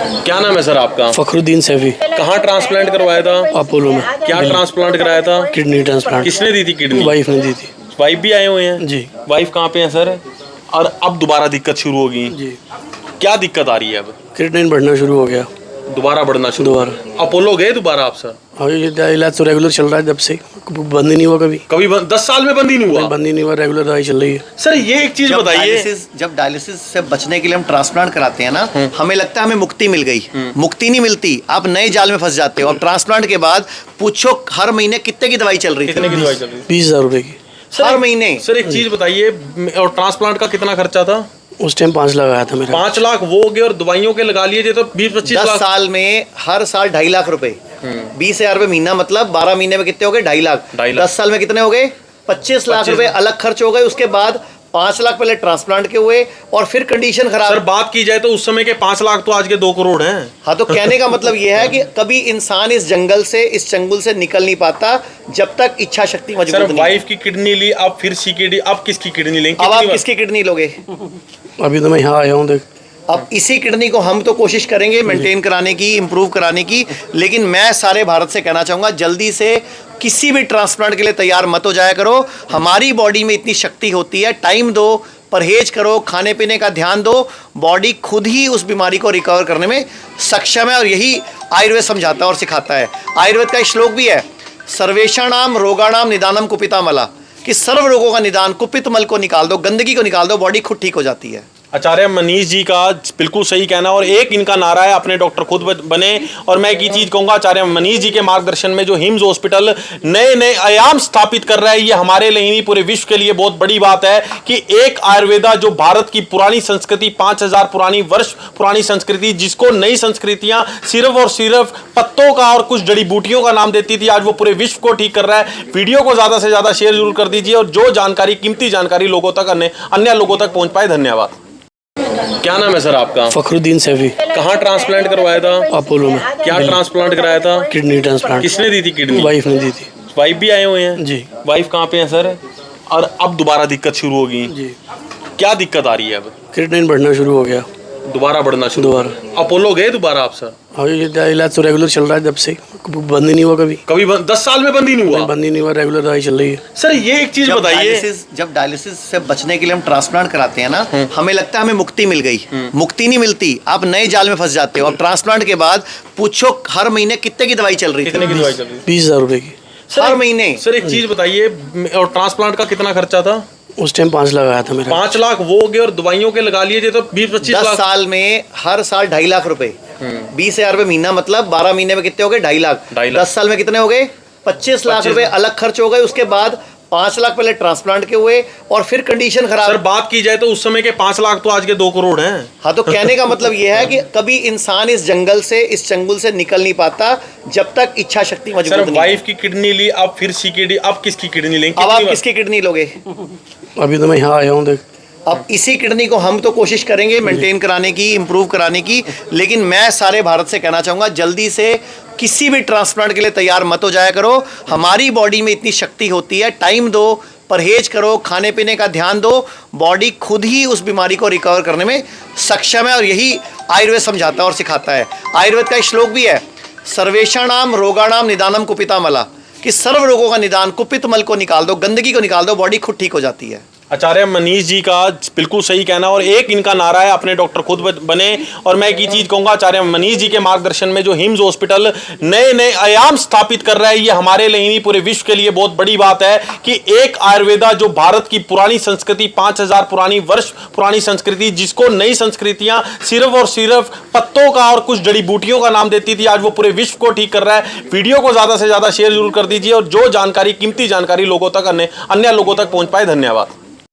क्या नाम है सर आपका? फखरुद्दीन सैफी। कहाँ ट्रांसप्लांट करवाया था? अपोलो में। क्या ट्रांसप्लांट कराया था? Kidney transplant. किसने दी थी किडनी? वाइफ ने दी थी। वाइफ भी आए हुए हैं जी। वाइफ कहाँ पे हैं सर? और अब दोबारा दिक्कत शुरू होगी। जी। क्या दिक्कत आ रही है अब? क्रिएटिनिन बढ़ना शुरू हो गया। दोबारा बढ़ना शुरू? दोबारा। अपोलो गए दोबारा आप सर? हाँ, ये इलाज तो रेगुलर चल रहा है जब से, बंद ही नहीं हुआ कभी। कभी 10 साल में बंद ही नहीं हुआ? बंद ही नहीं हुआ, रेगुलर दवाई चल रही है। सर ये एक चीज बताइए, जब डायलिसिस से बचने के लिए हम ट्रांसप्लांट कराते हैं ना, हमें लगता है हमें मुक्ति मिल गई। मुक्ति नहीं मिलती, आप नए जाल में फंस जाते हो। अब ट्रांसप्लांट के बाद पूछो हर महीने कितने की दवाई चल रही कितने की थी? दवाई चल रही है? 20,000 रुपए की हर महीने। सर एक चीज बताइए, और ट्रांसप्लांट का कितना खर्चा था? उस टाइम 5 लाख आया था मेरा। 5 लाख वो हो गए, और दवाइयों के लगा लिए तो 20-25 10 लाख। साल में हर साल 2.5 लाख रुपए। 20,000 रुपए महीना, मतलब 12 महीने में कितने हो गए? 2.5 लाख। 10 साल में कितने हो गए? 25 लाख रुपए अलग खर्च हो गए। उसके बाद 5 लाख पहले ट्रांसप्लांट के हुए, और फिर कंडीशन खराब। सर बात की जाए तो उस समय के 5 लाख तो आज के 2 करोड़ हैं। हाँ, तो कहने का मतलब यह है कि कभी इंसान इस जंगल से, इस चंगुल से निकल नहीं पाता जब तक इच्छा शक्ति मजबूत सर नहीं। वाइफ की किडनी ली, अब फिर सीकेडी, अब किसकी किडनी लेंगे? अब आप किसकी किडनी लोगे? अभी तो मैं यहाँ आया हूँ, देख। अब इसी किडनी को हम तो कोशिश करेंगे मेंटेन कराने की, इम्प्रूव कराने की, लेकिन मैं सारे भारत से कहना चाहूँगा, जल्दी से किसी भी ट्रांसप्लांट के लिए तैयार मत हो जाया करो। हमारी बॉडी में इतनी शक्ति होती है, टाइम दो, परहेज करो, खाने पीने का ध्यान दो, बॉडी खुद ही उस बीमारी को रिकवर करने में सक्षम है। और यही आयुर्वेद समझाता है और सिखाता है। आयुर्वेद का एक श्लोक भी है, सर्वेषाणाम रोगाणाम निदानम कुपितामला, कि सर्व रोगों का निदान, कुपित मल को निकाल दो, गंदगी को निकाल दो, बॉडी खुद ठीक हो जाती है। आचार्य मनीष जी का बिल्कुल सही कहना, और एक इनका नारा है, अपने डॉक्टर खुद बने। और मैं एक ही चीज कहूंगा, आचार्य मनीष जी के मार्गदर्शन में जो हिम्स हॉस्पिटल नए नए आयाम स्थापित कर रहा है, ये हमारे लिए ही नहीं पूरे विश्व के लिए बहुत बड़ी बात है कि एक आयुर्वेदा जो भारत की पुरानी संस्कृति, 5000 वर्ष पुरानी संस्कृति, जिसको नई संस्कृतियां सिर्फ और सिर्फ पत्तों का और कुछ जड़ी बूटियों का नाम देती थी, आज वो पूरे विश्व को ठीक कर रहा है। वीडियो को ज्यादा से ज्यादा शेयर जरूर कर दीजिए, और जो जानकारी, कीमती जानकारी लोगों तक, अन्य लोगों तक पहुंच पाए। धन्यवाद। क्या नाम है सर आपका? फखरुद्दीन सैफी। कहाँ ट्रांसप्लांट करवाया था? अपोलो में। क्या ट्रांसप्लांट कराया था? Kidney transplant. किसने दी थी किडनी? वाइफ ने दी थी। वाइफ भी आए हुए हैं? जी। वाइफ कहाँ पे हैं सर? और अब दोबारा दिक्कत शुरू होगी। जी। क्या दिक्कत आ रही है अब? क्रिएटिनिन बढ़ना शुरू हो गया। दोबारा बढ़ना शुरू? दोबारा। अपोलो गए दोबारा आप सर? हाँ, ये इलाज तो रेगुलर चल रहा है जब से, बंद ही नहीं हुआ कभी। कभी 10 साल में बंद ही नहीं हुआ? बंद ही नहीं हुआ, रेगुलर दवाई चल रही है। सर ये एक चीज बताइए, जब डायलिसिस से बचने के लिए हम ट्रांसप्लांट कराते हैं ना, हमें लगता है हमें मुक्ति मिल गई। मुक्ति नहीं मिलती, आप नए जाल में फंस जाते हो। अब ट्रांसप्लांट के बाद पूछो हर महीने कितने की दवाई चल रही थी? कितने की दवाई चल रही है? 20,000 रुपए की हर महीने। सर एक चीज बताइए, और ट्रांसप्लांट का कितना खर्चा था? उस टाइम 5 लाख आया था मेरा। 5 लाख वो हो गए, और दवाइयों के लगा लिए तो 20-25 10 लाख। साल में हर साल 2.5 लाख रुपए। 20,000 रुपए महीना, मतलब 12 महीने में कितने हो गए? 2.5 लाख। 10 साल में कितने हो गए? 25 लाख रुपए अलग खर्च हो गए। उसके बाद 5 लाख पहले ट्रांसप्लांट के हुए, और फिर कंडीशन खराब। सर बात की जाए तो उस समय के 5 लाख तो आज के 2 करोड़ हैं। हाँ, तो कहने का मतलब यह है कि कभी इंसान इस जंगल से, इस चंगुल से निकल नहीं पाता जब तक इच्छा शक्ति मजबूत सर नहीं। वाइफ की किडनी ली, अब फिर सीकेडी, अब किसकी किडनी लेंगे? अब आप किसकी किडनी लोगे? अभी तो मैं यहाँ आया हूँ, देख। अब इसी किडनी को हम तो कोशिश करेंगे मेंटेन कराने की, इम्प्रूव कराने की, लेकिन मैं सारे भारत से कहना चाहूँगा, जल्दी से किसी भी ट्रांसप्लांट के लिए तैयार मत हो जाया करो। हमारी बॉडी में इतनी शक्ति होती है, टाइम दो, परहेज करो, खाने पीने का ध्यान दो, बॉडी खुद ही उस बीमारी को रिकवर करने में सक्षम है। और यही आयुर्वेद समझाता है और सिखाता है। आयुर्वेद का एक श्लोक भी है, सर्वेषाणाम रोगाणाम निदानम कुपितामला, कि सर्व रोगों का निदान, कुपित मल को निकाल दो, गंदगी को निकाल दो, बॉडी खुद ठीक हो जाती है। आचार्य मनीष जी का बिल्कुल सही कहना, और एक इनका नारा है, अपने डॉक्टर खुद बने। और मैं एक ही चीज कहूंगा, आचार्य मनीष जी के मार्गदर्शन में जो हिम्स हॉस्पिटल नए नए आयाम स्थापित कर रहा है, ये हमारे लिए ही नहीं पूरे विश्व के लिए बहुत बड़ी बात है कि एक आयुर्वेदा जो भारत की पुरानी संस्कृति, 5000 वर्ष पुरानी संस्कृति, जिसको नई संस्कृतियां सिर्फ और सिर्फ पत्तों का और कुछ जड़ी बूटियों का नाम देती थी, आज वो पूरे विश्व को ठीक कर रहा है। वीडियो को ज्यादा से ज्यादा शेयर जरूर कर दीजिए, और जो जानकारी, कीमती जानकारी लोगों तक, अन्य लोगों तक पहुंच पाए। धन्यवाद।